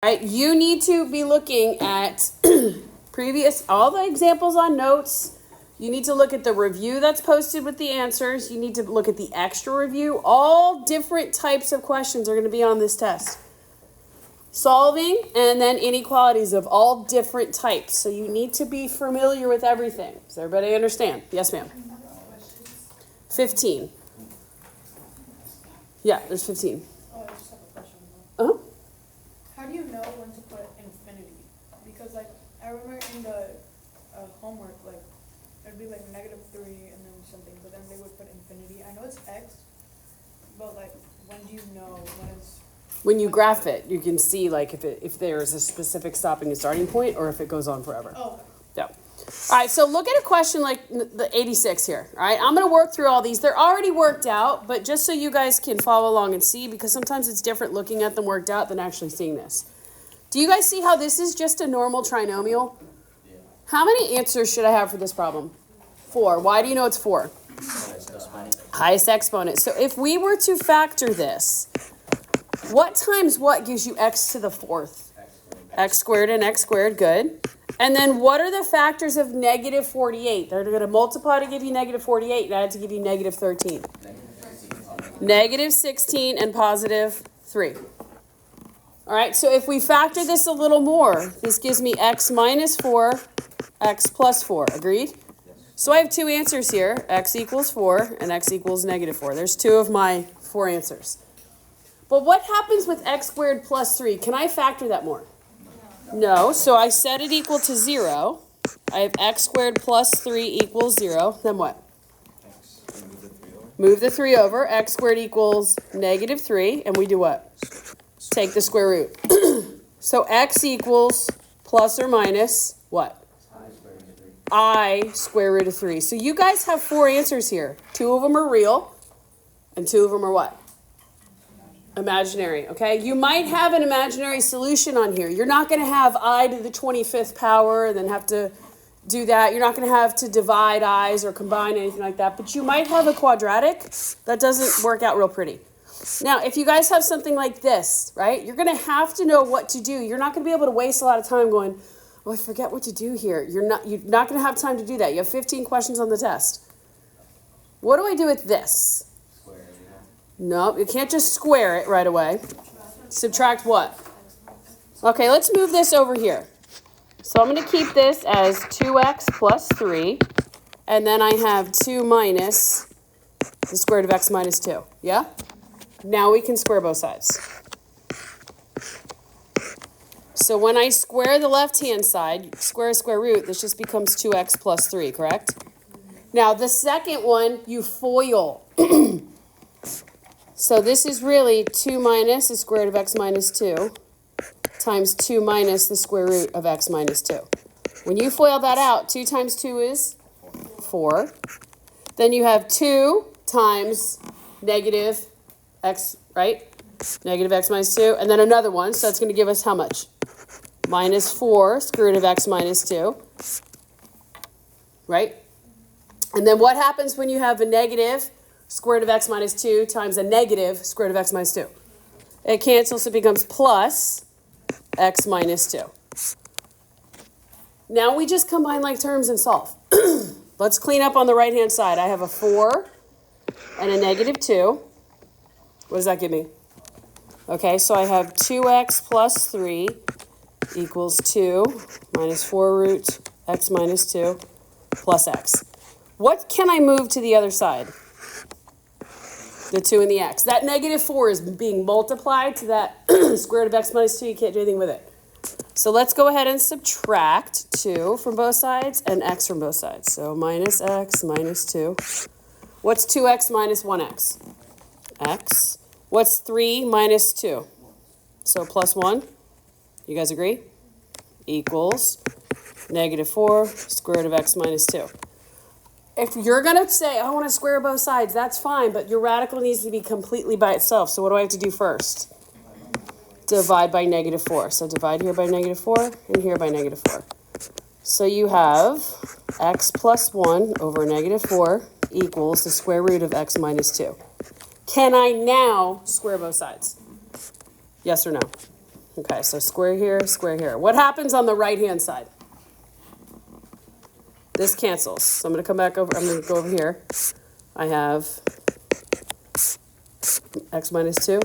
All right, you need to be looking at all the examples on notes. You need to look at the review that's posted with the answers. You need to look at the extra review. All different types of questions are going to be on this test. Solving and then inequalities of all different types. So you need to be familiar with everything. Does everybody understand? Yes, ma'am. 15. Yeah, there's 15. Oh, I just have a question. Uh-huh. How do you know when to put infinity? Because like I remember in the homework, like it'd be like -3 and then something, but then they would put infinity. I know it's x, but like when do you know when it's? When you graph it, you can see like if there's a specific stopping and starting point or if it goes on forever. Oh. Yeah. All right, so look at a question like the 86 here. All right, I'm going to work through all these. They're already worked out, but just so you guys can follow along and see, because sometimes it's different looking at them worked out than actually seeing this. Do you guys see how this is just a normal trinomial? Yeah. How many answers should I have for this problem? 4. Why do you know it's 4? Highest exponent. So if we were to factor this, what times what gives you x to the 4th? X squared and x squared, good. And then what are the factors of -48? They're going to multiply to give you -48 and add to give you -13. -16 and +3. All right, so if we factor this a little more, this gives me x minus 4, x plus 4. Agreed? So I have 2 answers here, x equals 4 and x equals -4. There's 2 of my 4 answers. But what happens with x squared plus 3? Can I factor that more? No, so I set it equal to 0. I have x squared plus 3 equals 0. Then what? Move the 3 over. X squared equals -3. And we do what? Take the square root. So x equals plus or minus what? I square root of 3. So you guys have 4 answers here. 2 of them are real. And 2 of them are what? Imaginary, okay? You might have an imaginary solution on here. You're not going to have I to the 25th power and then have to do that. You're not going to have to divide i's or combine anything like that. But you might have a quadratic that doesn't work out real pretty. Now, if you guys have something like this, right, you're going to have to know what to do. You're not going to be able to waste a lot of time going, oh, I forget what to do here. You're not going to have time to do that. You have 15 questions on the test. What do I do with this? No, you can't just square it right away. Subtract what? Okay, let's move this over here. So I'm going to keep this as 2x plus 3. And then I have 2 minus the square root of x minus 2. Yeah? Now we can square both sides. So when I square the left-hand side, square root, this just becomes 2x plus 3, correct? Now the second one, you FOIL. So this is really 2 minus the square root of x minus 2 times 2 minus the square root of x minus 2. When you FOIL that out, 2 times 2 is 4. Then you have 2 times negative x, right? Negative x minus 2. And then another one, so that's going to give us how much? Minus 4 square root of x minus 2. Right? And then what happens when you have a negative square root of x minus 2 times a negative square root of x minus 2? It cancels, so it becomes plus x minus 2. Now we just combine like terms and solve. Let's clean up on the right-hand side. I have a 4 and a -2. What does that give me? Okay, so I have 2x plus 3 equals 2 minus 4 root x minus 2 plus x. What can I move to the other side? The 2 and the x. That -4 is being multiplied to that square root of x minus 2. You can't do anything with it. So let's go ahead and subtract 2 from both sides and x from both sides. So minus x minus 2. What's 2x minus 1x? X. What's 3 minus 2? So plus 1. You guys agree? Equals -4 square root of x minus 2. If you're going to say, I want to square both sides, that's fine, but your radical needs to be completely by itself. So what do I have to do first? Divide by -4. So divide here by -4 and here by -4. So you have x plus 1 over -4 equals the square root of x minus 2. Can I now square both sides? Yes or no? Okay, so square here, square here. What happens on the right-hand side? This cancels. So I'm going to come back over. I'm going to go over here. I have x minus 2.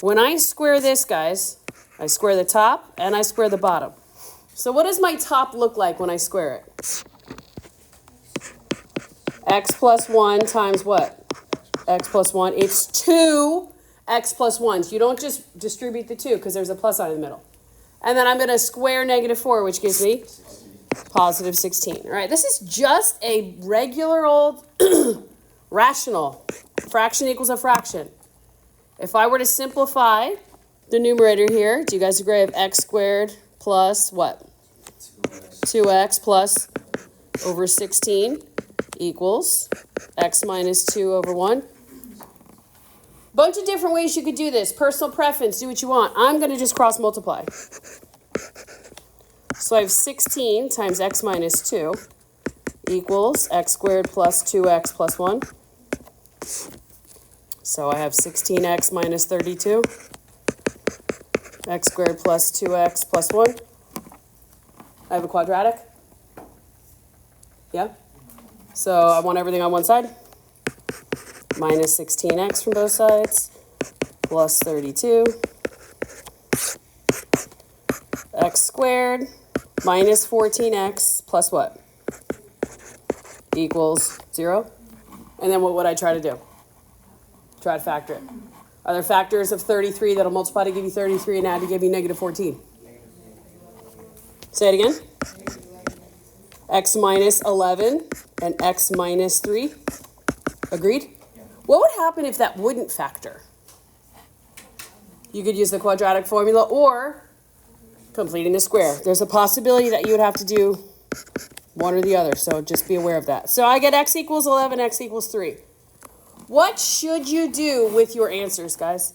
When I square this, guys, I square the top and I square the bottom. So what does my top look like when I square it? X plus 1 times what? X plus 1. It's 2 x plus 1s. You don't just distribute the 2 because there's a plus sign in the middle. And then I'm going to square negative 4, which gives me positive 16. All right, this is just a regular old rational. Fraction equals a fraction. If I were to simplify the numerator here, do you guys agree I have x squared plus what? 2x plus over 16 equals x minus 2 over 1. Bunch of different ways you could do this. Personal preference, do what you want. I'm going to just cross multiply. So I have 16 times x minus 2 equals x squared plus 2x plus 1. So I have 16x minus 32. X squared plus 2x plus 1. I have a quadratic. Yeah? So I want everything on one side. Minus 16x from both sides. Plus 32. X squared minus 14x plus what? Equals 0. And then what would I try to do? Try to factor it. Are there factors of 33 that'll multiply to give you 33 and add to give you negative 14? Say it again. X minus 11 and x minus 3. Agreed? What would happen if that wouldn't factor? You could use the quadratic formula or completing the square. There's a possibility that you would have to do one or the other, so just be aware of that. So I get x equals 11, x equals 3. What should you do with your answers, guys?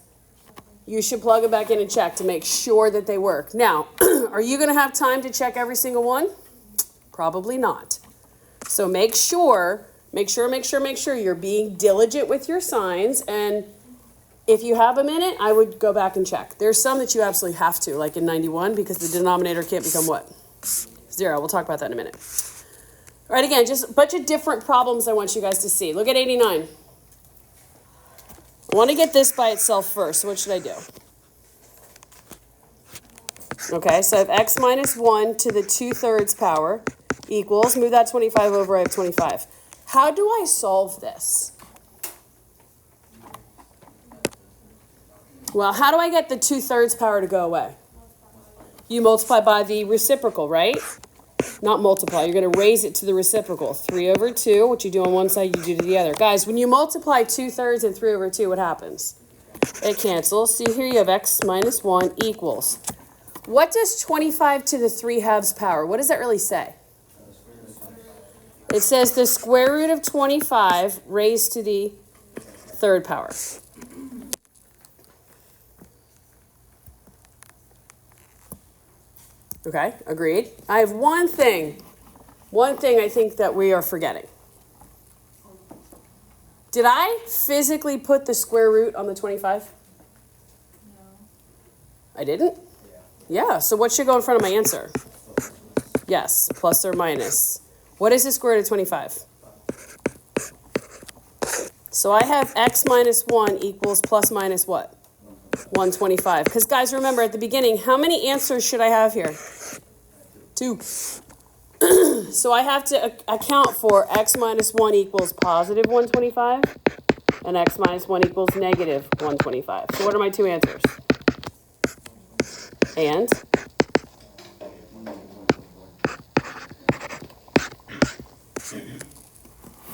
You should plug them back in and check to make sure that they work. Now, are you going to have time to check every single one? Probably not. So make sure you're being diligent with your signs. And if you have a minute, I would go back and check. There's some that you absolutely have to, like in 91, because the denominator can't become what? 0. We'll talk about that in a minute. All right, again, just a bunch of different problems I want you guys to see. Look at 89. I want to get this by itself first. So what should I do? Okay, so I have x minus 1 to the 2/3 power equals, move that 25 over, I have 25. How do I solve this? Well, how do I get the 2/3 power to go away? You multiply by the reciprocal, right? Not multiply, you're going to raise it to the reciprocal. 3 over 2, what you do on one side, you do to the other. Guys, when you multiply 2/3 and 3 over 2, what happens? It cancels. So here you have x minus 1 equals. What does 25 to the 3/2 power? What does that really say? It says the square root of 25 raised to the 3rd power. Okay, agreed. I have one thing I think that we are forgetting. Did I physically put the square root on the 25? No. I didn't? Yeah, so what should go in front of my answer? Yes, plus or minus. What is the square root of 25? So I have x minus 1 equals plus minus what? 125. Because guys, remember at the beginning, how many answers should I have here? 2. So I have to account for x minus 1 equals positive 125 and x minus 1 equals negative 125. So what are my two answers? And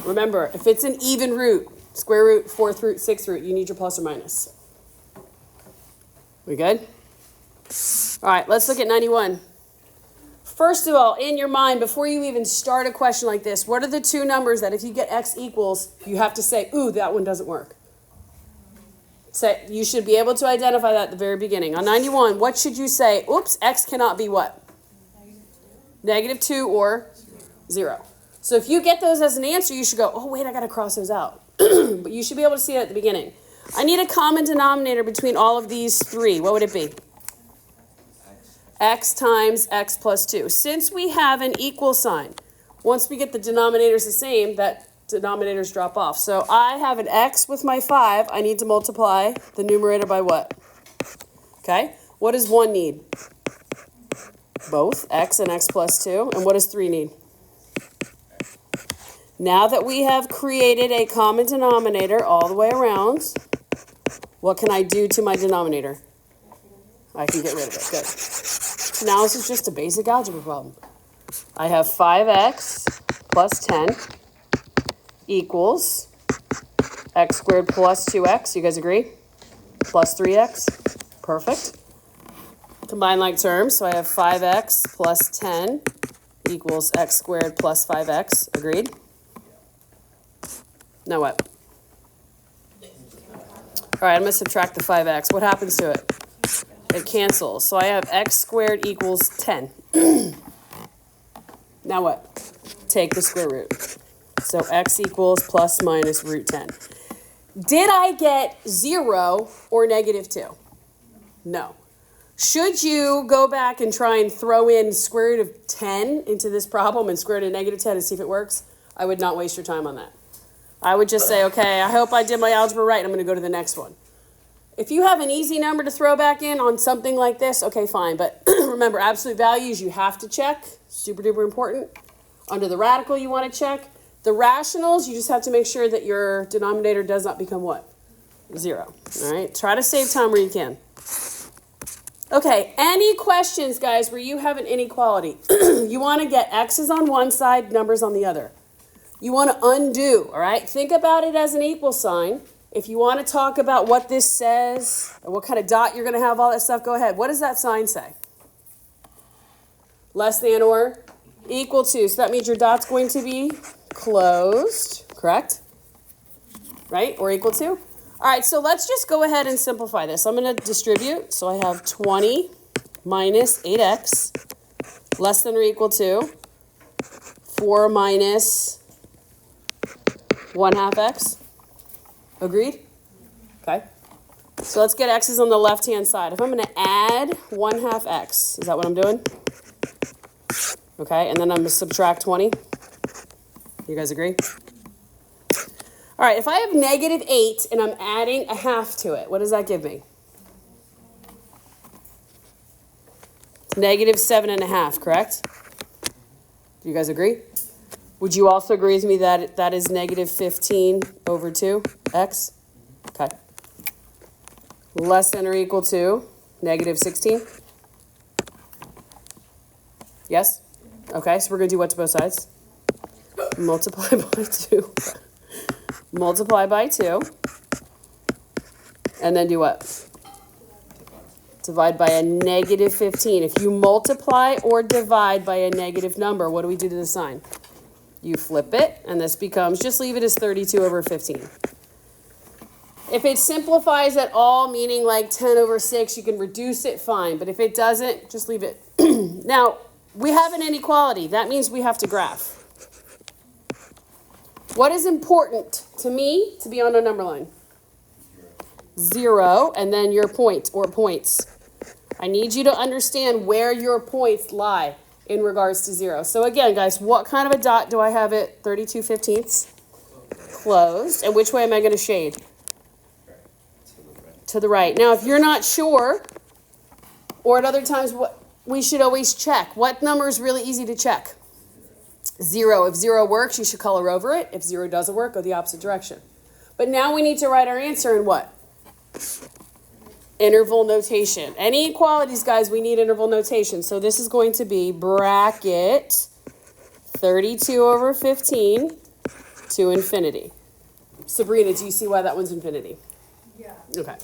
remember, if it's an even root, square root, 4th root, 6th root, you need your plus or minus. We good? All right, let's look at 91. First of all, in your mind, before you even start a question like this, what are the two numbers that if you get x equals, you have to say, ooh, that one doesn't work? So you should be able to identify that at the very beginning. On 91, what should you say? Oops, x cannot be what? Negative 2 or 0. So if you get those as an answer, you should go, oh, wait, I got to cross those out. But you should be able to see that at the beginning. I need a common denominator between all of these three. What would it be? x times x plus 2. Since we have an equal sign, once we get the denominators the same, that denominators drop off. So I have an x with my 5. I need to multiply the numerator by what? Okay. What does 1 need? Both x and x plus 2. And what does 3 need? Now that we have created a common denominator all the way around, what can I do to my denominator? I can get rid of it. Good. So now this is just a basic algebra problem. I have 5x plus 10 equals x squared plus 2x. You guys agree? Plus 3x. Perfect. Combine like terms. So I have 5x plus 10 equals x squared plus 5x. Agreed? Now what? All right, I'm going to subtract the 5x. What happens to it? It cancels. So I have x squared equals 10. Now what? Take the square root. So x equals plus minus root 10. Did I get 0 or negative 2? No. Should you go back and try and throw in square root of 10 into this problem and square root of negative 10 and see if it works? I would not waste your time on that. I would just say, okay, I hope I did my algebra right. I'm going to go to the next one. If you have an easy number to throw back in on something like this, okay, fine. But remember, absolute values you have to check. Super duper important. Under the radical, you want to check. The rationals, you just have to make sure that your denominator does not become what? 0. All right, try to save time where you can. Okay, any questions, guys, where you have an inequality? You want to get x's on one side, numbers on the other. You want to undo, all right? Think about it as an equal sign. If you want to talk about what this says, and what kind of dot you're going to have, all that stuff, go ahead. What does that sign say? Less than or equal to. So that means your dot's going to be closed, correct? Right? Or equal to? All right, so let's just go ahead and simplify this. I'm going to distribute. So I have 20 minus 8x less than or equal to 4 minus 1/2 x. Agreed? Okay. So let's get x's on the left-hand side. If I'm going to add 1/2 x, is that what I'm doing? Okay, and then I'm going to subtract 20. You guys agree? All right, if I have negative 8 and I'm adding a half to it, what does that give me? Negative 7.5, correct? Do you guys agree? Would you also agree with me that that is negative 15 over 2x? Okay. Less than or equal to negative 16? Yes? Okay, so we're going to do what to both sides? Multiply by 2. Multiply by 2. And then do what? Divide by a negative 15. If you multiply or divide by a negative number, what do we do to the sign? You flip it, and this becomes, just leave it as 32 over 15. If it simplifies at all, meaning like 10 over 6, you can reduce it, fine. But if it doesn't, just leave it. Now, we have an inequality. That means we have to graph. What is important to me to be on a number line? 0, and then your point or points. I need you to understand where your points lie in regards to 0. So again, guys, what kind of a dot do I have at 32/15? Closed. And which way am I going to shade? To the right. Now, if you're not sure, or at other times, what we should always check. What number is really easy to check? 0. If 0 works, you should color over it. If 0 doesn't work, go the opposite direction. But now we need to write our answer in what? Interval notation. Any equalities, guys, we need interval notation. So this is going to be bracket 32 over 15 to infinity. Sabrina, do you see why that one's infinity? Yeah. Okay.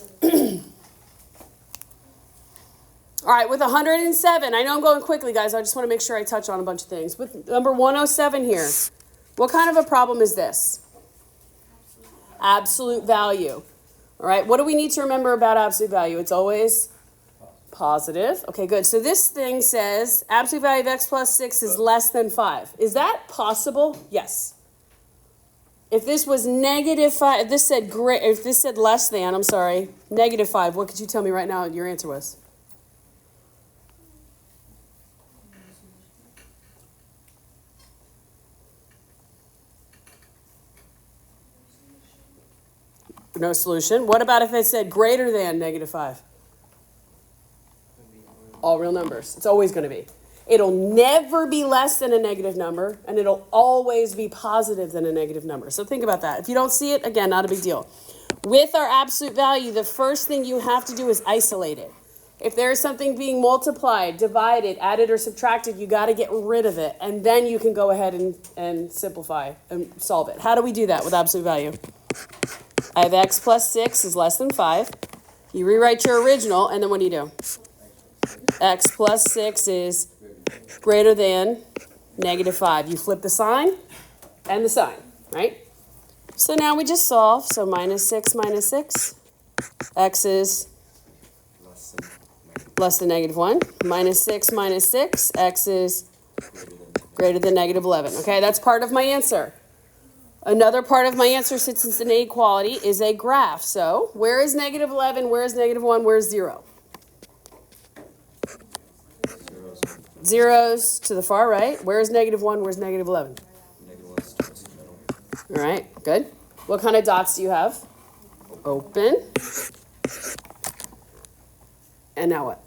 All right, with 107, I know I'm going quickly, guys. I just want to make sure I touch on a bunch of things. With number 107 here, what kind of a problem is this? Absolute value. All right, what do we need to remember about absolute value? It's always positive. Okay, good. So this thing says absolute value of x plus 6 is less than 5. Is that possible? Yes. If this was negative 5, if this said less than, I'm sorry, negative 5, what could you tell me right now your answer was? No solution. What about if it said greater than -5? All real numbers. It's always going to be. It'll never be less than a negative number, and it'll always be positive than a negative number. So think about that. If you don't see it, again, not a big deal. With our absolute value, the first thing you have to do is isolate it. If there's something being multiplied, divided, added, or subtracted, you got to get rid of it. And then you can go ahead and simplify and solve it. How do we do that with absolute value? I have x plus 6 is less than 5. You rewrite your original, and then what do? X plus 6 is greater than -5. You flip the sign and the sign, right? So now we just solve. So -6 minus 6. X is less than -1. -6 minus 6. X is greater than -11. Okay, that's part of my answer. Another part of my answer, since it's an inequality, is a graph. So where is -11? Where is -1? Where is 0? Zeros to the far right. Where's -1? Where's -11? All right, good. What kind of dots do you have? Open. And now what?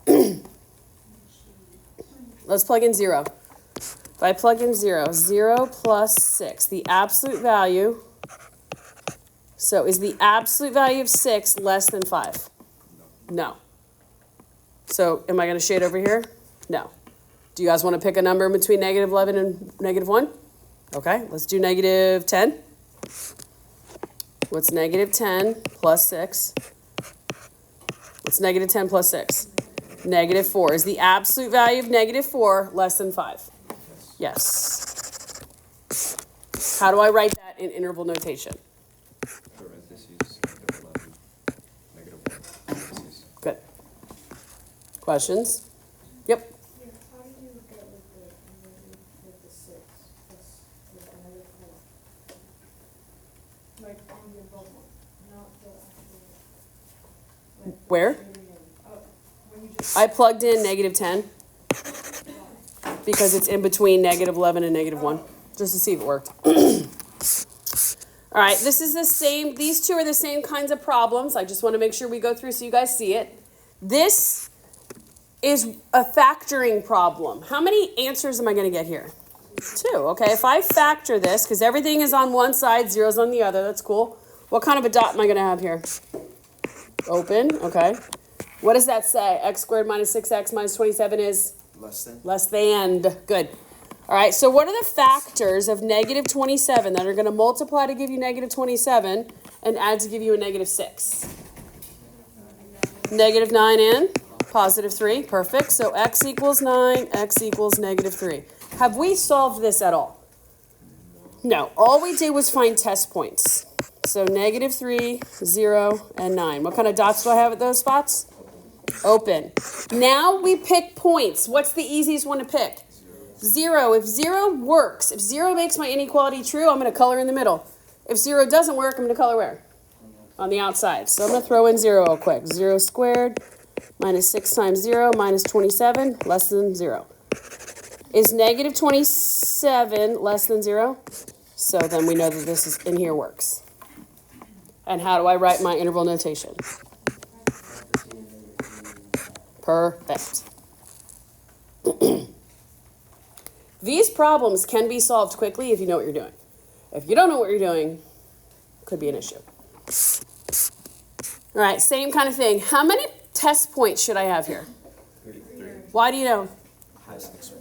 Let's plug in 0. If I plug in 0, 0 plus 6, the absolute value. So is the absolute value of 6 less than 5? No. So am I going to shade over here? No. Do you guys want to pick a number in between -11 and -1? Okay, let's do -10. What's -10 plus 6? What's -10 plus 6? -4. Is the absolute value of -4 less than 5? Yes. How do I write that in interval notation? Good. Questions? Yep. Yeah, how do you get with the 6 plus with another 4? Like on the above one, not the actual. Like Where? when you just I plugged in -10 because it's in between -11 and -1, just to see if it worked. All right, this is the same, these two are the same kinds of problems. I just want to make sure we go through so you guys see it. This is a factoring problem. How many answers am I going to get here? 2, okay. If I factor this, because everything is on one side, 0's on the other, that's cool. What kind of a dot am I going to have here? Open, okay. What does that say? X squared minus 6x minus 27 is? Less than. Good. All right, so what are the factors of -27 that are going to multiply to give you -27 and add to give you a -6? -9 and +3. Perfect. So x equals 9, x equals -3. Have we solved this at all? No. All we did was find test points. So -3, 0, and 9. What kind of dots do I have at those spots? Open. Now we pick points. What's the easiest one to pick? 0. If 0 works, if 0 makes my inequality true, I'm going to color in the middle. If 0 doesn't work, I'm going to color where? On the outside. So I'm going to throw in 0 real quick. 0 squared minus 6 times 0 minus 27 less than 0. Is -27 less than 0? So then we know that this is in here works. And how do I write my interval notation? Perfect. These problems can be solved quickly if you know what you're doing. If you don't know what you're doing, it could be an issue. All right, same kind of thing. How many test points should I have here? 33. Why do you know?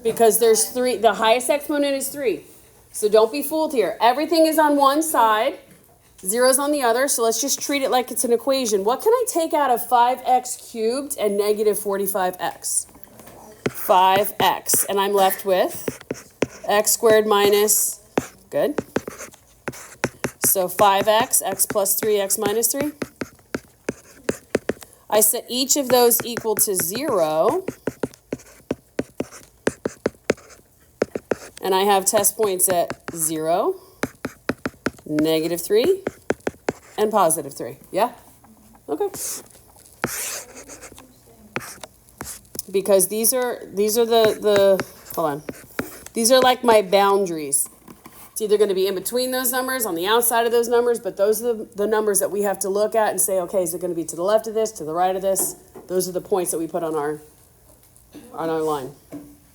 Because there's 3. The highest exponent is 3. So don't be fooled here. Everything is on one side. 0's on the other. So let's just treat it like it's an equation. What can I take out of 5x cubed and -45x? 5x. And I'm left with x squared minus, good. So 5x, x plus 3, x minus 3. I set each of those equal to 0. And I have test points at 0, -3, and +3. Yeah? Okay. Because these are the hold on. These are like my boundaries It's either going to be in between those numbers, on the outside of those numbers, but those are the numbers that we have to look at and say, okay, is it going to be to the left of this, to the right of this? Those are the points that we put on our line.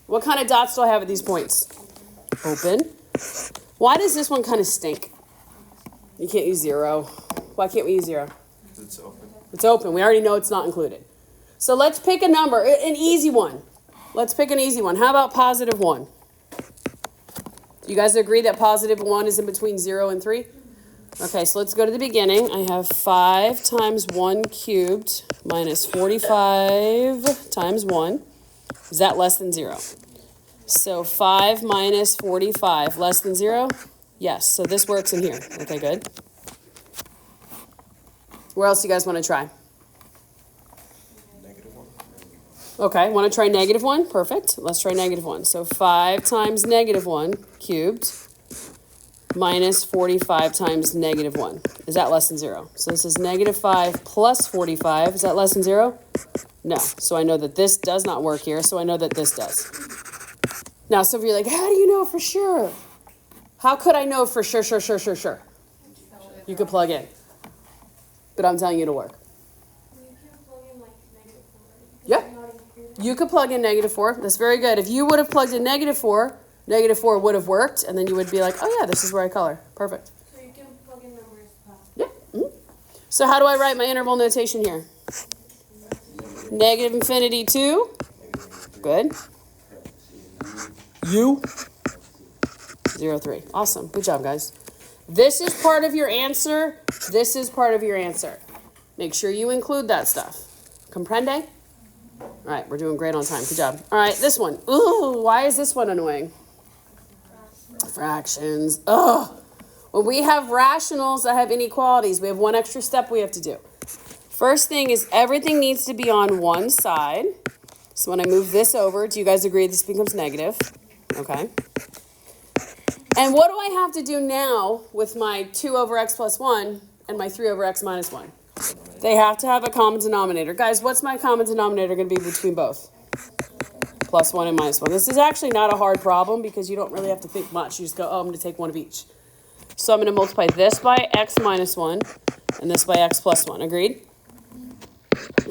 What kind of dots do I have at these points? Open. Why does this one kind of stink? You can't use 0. Why can't we use 0? It's open. It's open. We already know it's not included. So let's pick a number, an easy one. Let's pick an easy one. How about positive 1? Do you guys agree that positive 1 is in between 0 and 3? Okay, so let's go to the beginning. I have 5 times 1 cubed minus 45 times 1. Is that less than 0? So 5 minus 45, less than 0? Yes, so this works in here. Okay, good. Where else do you guys want to try? -1. Okay, want to try -1? Perfect. Let's try -1. So 5 times -1 cubed minus 45 times -1. Is that less than 0? So this is -5 plus 45. Is that less than 0? No. So I know that this does not work here, so I know that this does. Now, some of you are like, how do you know for sure? How could I know for sure? You could plug in. But I'm telling you it'll work. Yeah. You could plug in -4. That's very good. If you would have plugged in -4, -4 would have worked, and then you would be like, oh yeah, this is where I color. Perfect. So you can plug in numbers. Yeah. Mm-hmm. So how do I write my interval notation here? -infinity 2. Good. U. 0, 3. Awesome. Good job, guys. This is part of your answer. This is part of your answer. Make sure you include that stuff. Comprende? All right, we're doing great on time. Good job. All right, this one. Ooh, why is this one annoying? Fractions. Ugh. When we have rationals that have inequalities, we have one extra step we have to do. First thing is everything needs to be on one side. So when I move this over, do you guys agree this becomes negative? Okay. And what do I have to do now with my 2 over x plus 1 and my 3 over x minus 1? They have to have a common denominator. Guys, what's my common denominator going to be between both? +1 and -1. This is actually not a hard problem because you don't really have to think much. You just go, oh, I'm going to take one of each. So I'm going to multiply this by x minus 1 and this by x plus 1. Agreed?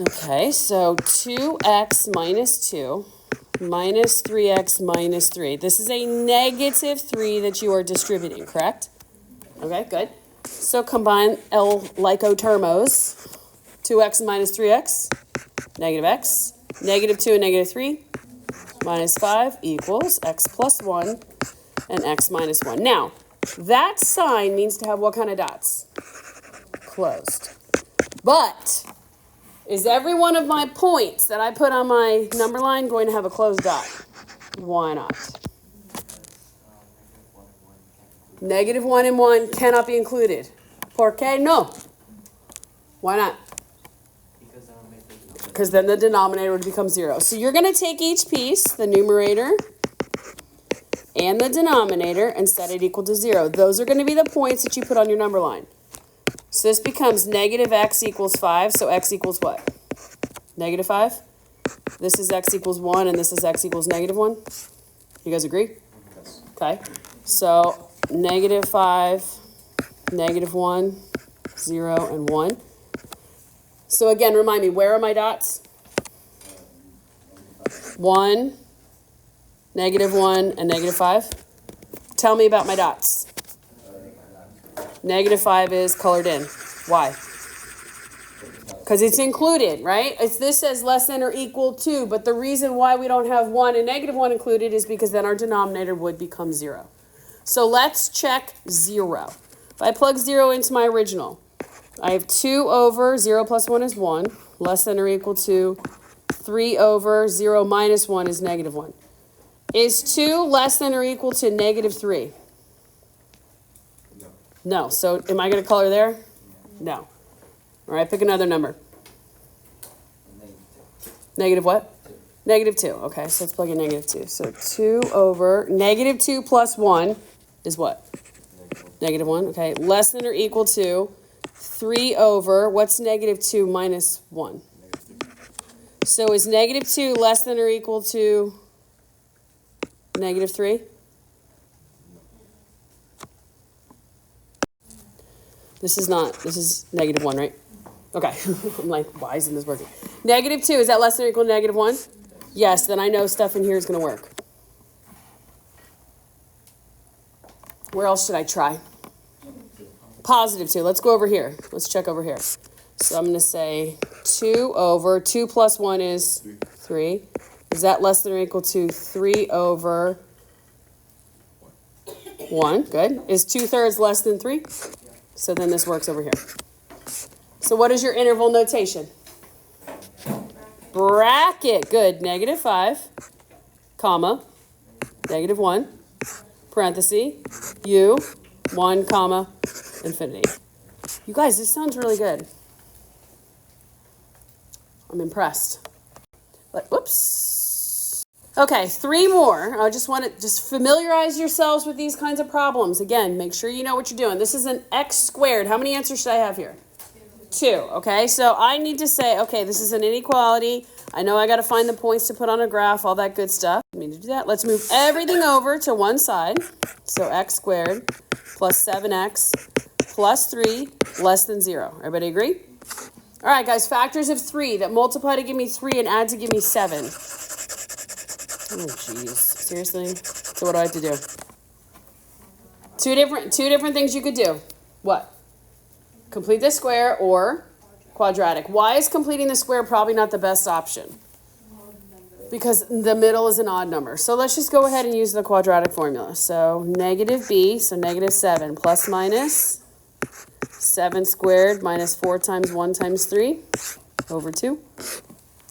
Okay, so 2x minus 2 minus 3x minus 3. This is a -3 that you are distributing, correct? Okay, good. So combine L-lycotermos. 2x minus 3x, -x. -2 and -3 minus 5 equals x plus 1 and x minus 1. Now, that sign needs to have what kind of dots? Closed. But is every one of my points that I put on my number line going to have a closed dot? Why not? -1 and 1 cannot be included. ¿Por qué no? Why not? Because then the denominator would become 0. So you're going to take each piece, the numerator and the denominator, and set it equal to 0. Those are going to be the points that you put on your number line. So this becomes -x equals 5. So x equals what? -5? This is x equals 1, and this is x equals -1. You guys agree? Yes. Okay. So -5, -1, 0, and 1. So again, remind me, where are my dots? 1, -1, and -5. Tell me about my dots. -5 is colored in. Why? Because it's included, right? This says less than or equal to, but the reason why we don't have 1 and -1 included is because then our denominator would become 0. So let's check 0. If I plug 0 into my original, I have 2 over 0 plus 1 is 1, less than or equal to 3 over 0 minus 1 is -1. Is 2 less than or equal to -3? No. So am I going to color there? No. All right, pick another number. Negative what? -2. Okay, so let's plug in -2. So 2 over -2 plus 1 is what? -1. Okay, less than or equal to 3 over, what's -2 minus 1? So is -2 less than or equal to -3? This is not, this is -1, right? Okay, I'm like, why isn't this working? -2, is that less than or equal to -1? Yes, then I know stuff in here is going to work. Where else should I try? +2, let's go over here. Let's check over here. So I'm going to say 2 over, 2 plus 1 is 3. Is that less than or equal to 3 over 1? Good. Is 2/3 less than 3? So then this works over here. So what is your interval notation? Bracket. Good. -5, comma, -1, parenthesis, u, 1, comma, infinity. You guys, this sounds really good. I'm impressed. But, whoops. Okay, 3 more. I just want to just familiarize yourselves with these kinds of problems. Again, make sure you know what you're doing. This is an x squared. How many answers should I have here? 2. Okay, so I need to say, okay, this is an inequality. I know I got to find the points to put on a graph, all that good stuff. I need to do that. Let's move everything over to one side. So x squared plus 7x plus 3 less than 0. Everybody agree? All right, guys, factors of 3 that multiply to give me 3 and add to give me 7. Oh, jeez. Seriously? So what do I have to do? Two different things you could do. What? Complete the square or quadratic. Why is completing the square probably not the best option? Because the middle is an odd number. So let's just go ahead and use the quadratic formula. So -b, so -7 plus minus 7 squared minus 4 times 1 times 3 over 2.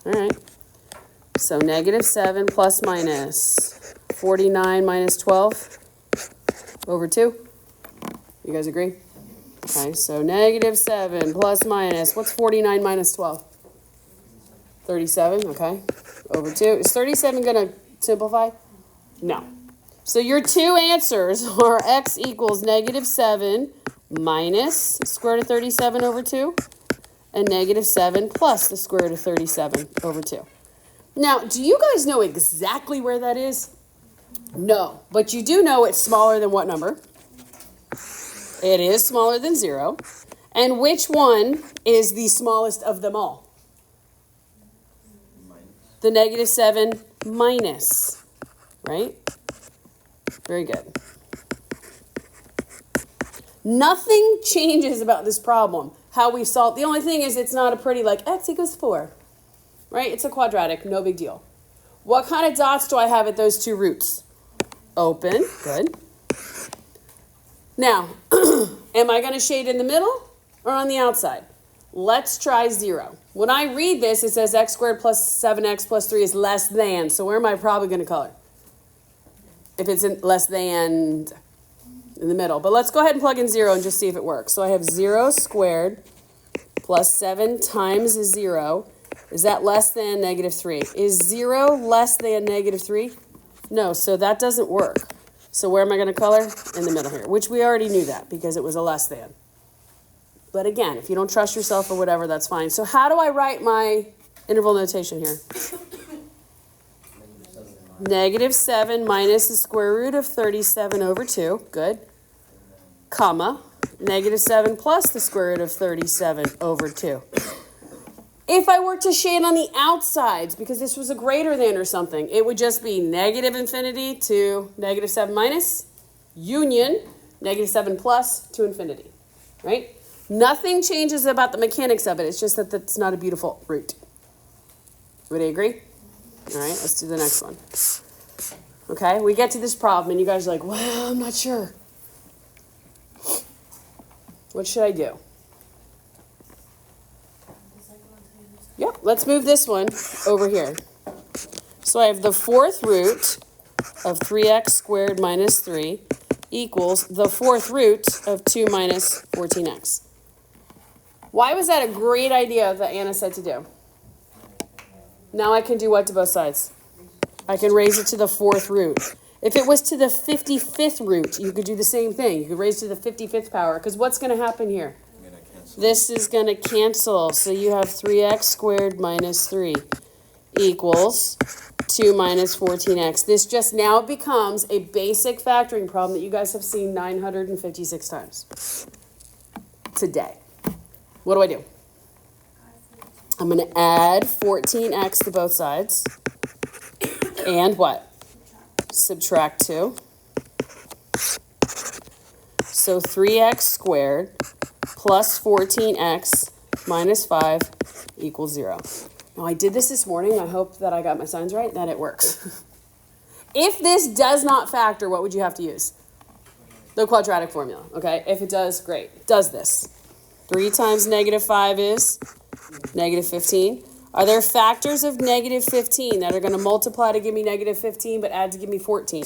All right. So -7 plus minus 49 minus 12 over 2. You guys agree? Okay, so -7 plus minus, what's 49 minus 12? 37, okay, over 2. Is 37 going to simplify? No. So your two answers are x equals -7 minus square root of 37 over 2 and -7 plus the square root of 37 over 2. Now, do you guys know exactly where that is? No, but you do know it's smaller than what number? It is smaller than 0. And which one is the smallest of them all? The -7 minus, right? Very good. Nothing changes about this problem. How we solve, the only thing is it's not a pretty like x equals 4, right? It's a quadratic, no big deal. What kind of dots do I have at those two roots? Open, good. Now, am I going to shade in the middle or on the outside? Let's try 0. When I read this, it says x squared plus 7x plus 3 is less than. So where am I probably going to color? If it's in less than in the middle. But let's go ahead and plug in 0 and just see if it works. So I have 0 squared plus 7 times 0. Is that less than -3? Is 0 less than -3? No, so that doesn't work. So where am I going to color? In the middle here, which we already knew that because it was a less than. But again, if you don't trust yourself or whatever, that's fine. So how do I write my interval notation here? -7 minus the square root of 37 over 2. Good. Comma. -7 plus the square root of 37 over 2. If I were to shade on the outsides, because this was a greater than or something, it would just be -infinity to -7 minus, union, -7 plus to infinity, right? Nothing changes about the mechanics of it. It's just that that's not a beautiful root. Would you agree? All right, let's do the next one. Okay, we get to this problem, and you guys are like, well, I'm not sure. What should I do? Yep, let's move this one over here. So I have the 4th root of 3x squared minus 3 equals the 4th root of 2 minus 14x. Why was that a great idea that Anna said to do? Now I can do what to both sides? I can raise it to the 4th root. If it was to the 55th root, you could do the same thing. You could raise it to the 55th power, because what's going to happen here? This is going to cancel. So you have 3x squared minus 3 equals 2 minus 14x. This just now becomes a basic factoring problem that you guys have seen 956 times. today. What do I do? I'm going to add 14x to both sides. And what? Subtract 2. So 3x squared plus 14x minus 5 equals 0. Now, I did this morning. I hope that I got my signs right, that it works. If this does not factor, what would you have to use? The quadratic formula, okay? If it does, great. It does this. 3 times negative 5 is negative 15. Are there factors of negative 15 that are going to multiply to give me negative 15 but add to give me 14?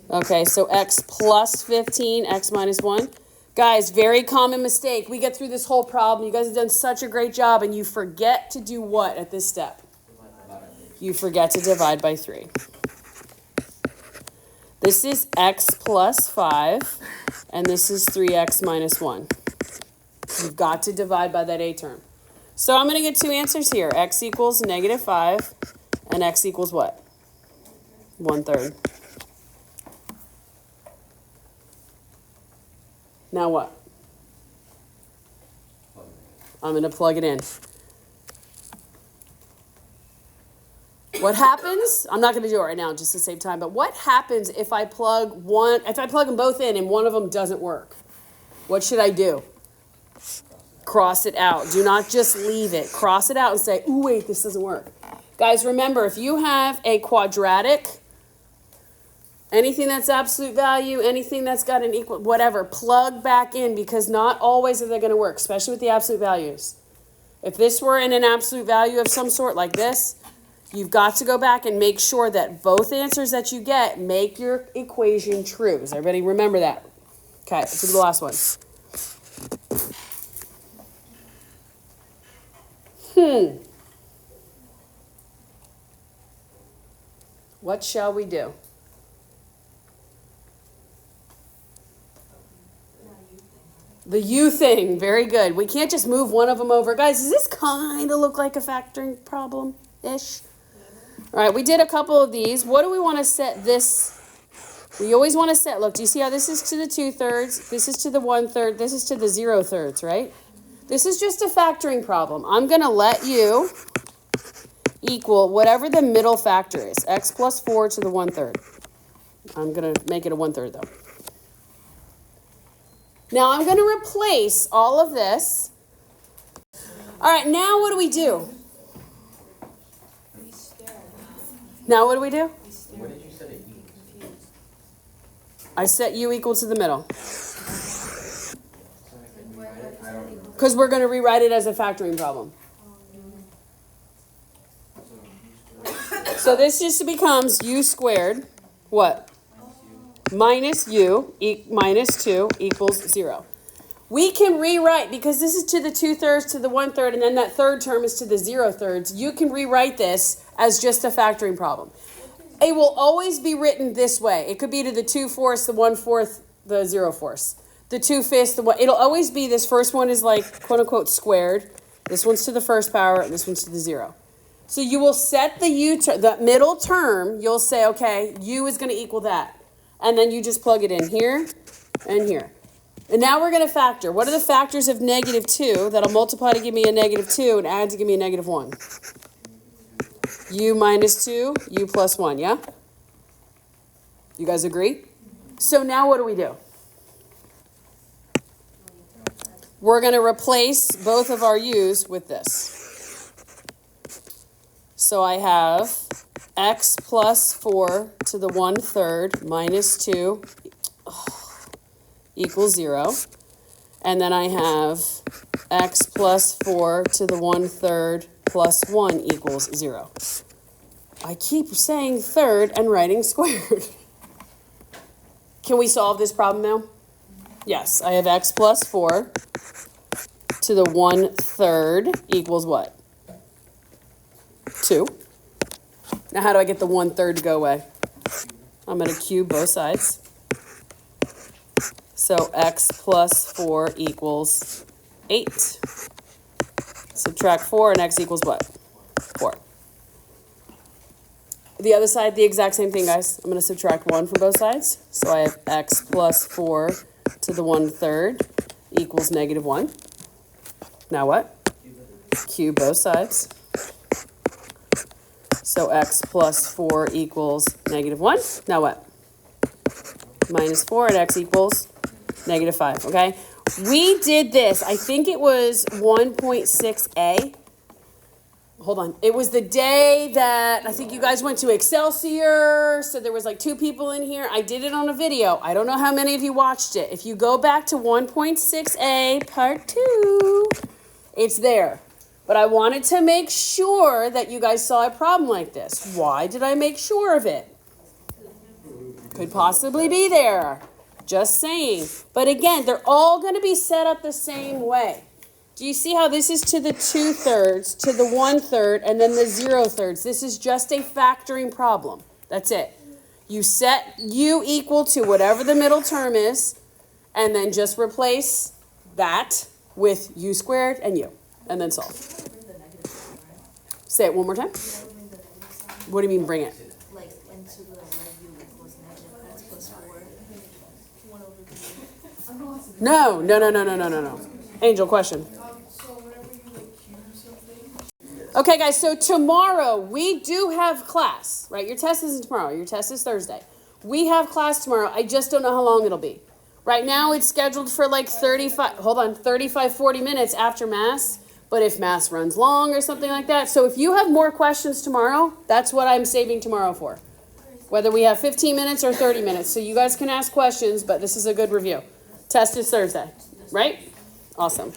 Okay, so x plus 15, x minus 1. Guys, very common mistake. We get through this whole problem. You guys have done such a great job, and you forget to do what at this step? You forget to divide by 3. This is x plus 5, and this is 3x minus 1. You've got to divide by that a term. So I'm going to get 2 answers here. X equals negative 5, and x equals what? 1/3. Now what? I'm going to plug it in. What happens? I'm not going to do it right now just to save time, but what happens if I plug them both in and one of them doesn't work? What should I do? Cross it out. Do not just leave it. Cross it out and say, ooh, wait, this doesn't work. Guys, remember, if you have a quadratic, anything that's absolute value, anything that's got an equal, whatever, plug back in, because not always are they going to work, especially with the absolute values. If this were in an absolute value of some sort like this, you've got to go back and make sure that both answers that you get make your equation true. Does everybody remember that? Okay, let's do the last one. What shall we do? The U thing, very good. We can't just move one of them over. Guys, does this kind of look like a factoring problem-ish? All right, we did a couple of these. What do we want to set this? We always want to set, look, do you see how this is to the 2/3, this is to the 1/3, this is to the 0/3, right? This is just a factoring problem. I'm going to let you equal whatever the middle factor is, x plus 4 to the 1/3. I'm going to make it a 1/3 though. Now I'm going to replace all of this. All right, now what do we do? Now what do we do? What did you set it U? I set u equal to the middle. Because we're going to rewrite it as a factoring problem. So this just becomes u squared, what? Minus u, minus 2 equals 0. We can rewrite, because this is to the 2/3 to the 1/3, and then that third term is to the 0/3. You can rewrite this as just a factoring problem. It will always be written this way. It could be to the 2/4, the 1/4, the 0/4. The 2/5, the 1. It'll always be, this first one is like, quote unquote, squared. This one's to the first power, and this one's to the 0. So you will set the middle term, you'll say, okay, u is going to equal that. And then you just plug it in here and here. And now we're going to factor. What are the factors of negative 2 that'll multiply to give me a negative 2 and add to give me a negative 1? U minus 2, U plus 1, yeah? You guys agree? So now what do we do? We're going to replace both of our u's with this. So I have x plus 4 to the 1/3 minus 2 equals 0. And then I have x plus 4 to the 1/3 plus 1 equals 0. I keep saying third and writing squared. Can we solve this problem now? Yes, I have x plus 4 to the 1/3 equals what? 2. Now how do I get the 1/3 to go away? I'm going to cube both sides. So x plus 4 equals 8. Subtract 4 and x equals what? 4. The other side, the exact same thing, guys. I'm going to subtract 1 from both sides. So I have x plus 4 to the 1/3 equals negative 1. Now what? Cube both sides. So x plus 4 equals negative 1. Now what? Minus 4 and x equals negative 5, okay? We did this, I think it was 1.6a. Hold on. It was the day that I think you guys went to Excelsior, so there was like 2 people in here. I did it on a video. I don't know how many of you watched it. If you go back to 1.6a part 2, it's there. But I wanted to make sure that you guys saw a problem like this. Why did I make sure of it? Could possibly be there. Just saying. But again, they're all going to be set up the same way. Do you see how this is to the 2/3, to the 1/3, and then the 0/3? This is just a factoring problem. That's it. You set u equal to whatever the middle term is, and then just replace that with u squared and u, and then solve. Say it one more time. What do you mean bring it? Like into the right u equals negative x plus 4. No. Angel, question. So whenever you like cube something. Okay, guys, so tomorrow we do have class, right? Your test isn't tomorrow. Your test is Thursday. We have class tomorrow. I just don't know how long it'll be. Right now it's scheduled for like 35, 40 minutes after Mass. But if Mass runs long or something like that. So if you have more questions tomorrow, that's what I'm saving tomorrow for. Whether we have 15 minutes or 30 minutes. So you guys can ask questions, but this is a good review. Test is Thursday, right? Awesome.